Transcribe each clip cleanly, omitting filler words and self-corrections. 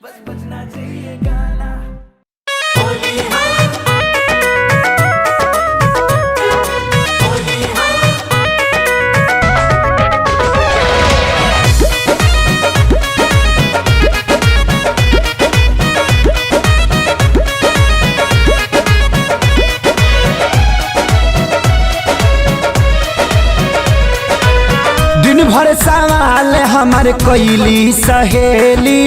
बस बजना चाहिए गाना। होली है, होली है। दिन भर सवाल हमार कैली सहेली,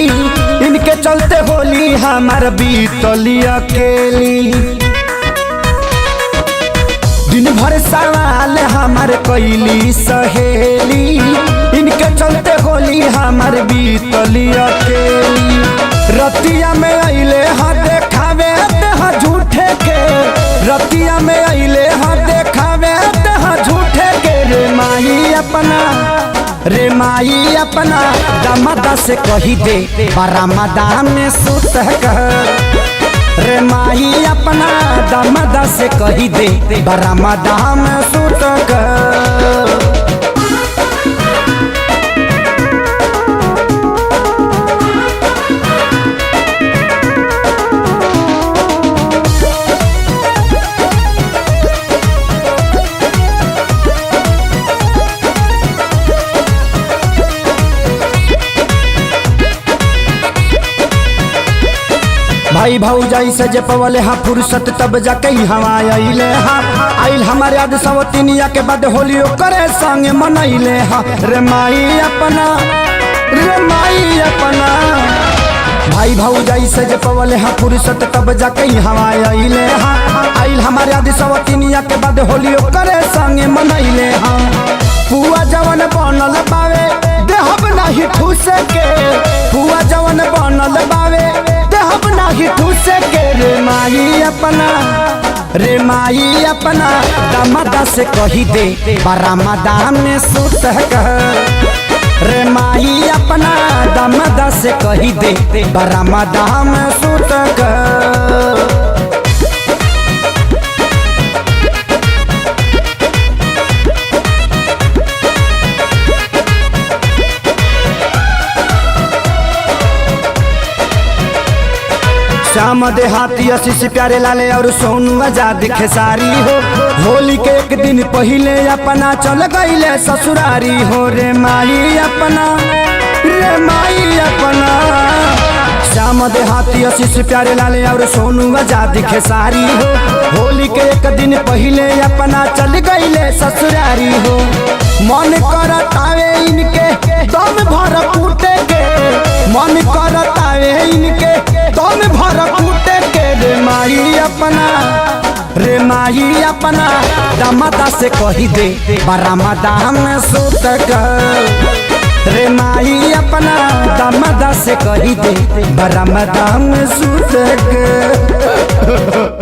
इनके चलते होली हमार बीतली अकेली। दिन भर सवाल हमार कैली सहेली, इनके चलते होली हमार बीतली अकेली। रतिया में अइले हाँ देखावे हाँ झूठे के, रतिया में अइले हाँ देखावे हाँ झूठे के। रे माई अपना दामादा से कही दे बरामदा में सुत कर। रे माई अपना दामादा से कही दे बरामदा में सुत कर। भाई भौजाई से जे पवले हा फुर्सत तब जाके हवा अइले हा। आइल हमारे याद सवतिनिया के बाद होली करे संग मनैले हा। रे माई अपना, रे माई अपना। भाई भौजाई से जे पवले हा फुर्सत तब जाके हवा अइले हा। आइल हमारे याद सवतिनिया के बाद होली करे संग मनैले हा। पुआ जवन बनल बावे देहब नाही ठूस के, पुआ जवन बनल बावे देहब नाही ठूस के। रे माई अपना, रे माई अपना दामादा से कही दे बरामदा में सुत कर। रे माई अपना दामादा से कही दे बरामदा में सुत कर। श्याम देहाती आशीष प्यारे लाले और सोनू आजाद खेसारी हो। होली के एक दिन पहले अपना चल गईले ससुरारी हो। रे माई अपना, रे माई अपना। श्याम देहाती आशीष प्यारे लाले और सोनू आजाद खेसारी हो। होली के एक दिन पहले अपना चल गईले ससुरारी हो। मन करतावे इनके दम भर कूटे के, मन करतावे इनके दम भर कूटे के। रे माई अपना, रे माई अपना दामादा से कही दे बरामदा में सुत कर। रे माई अपना दामादा से कही दे बरामदा में सुत कर।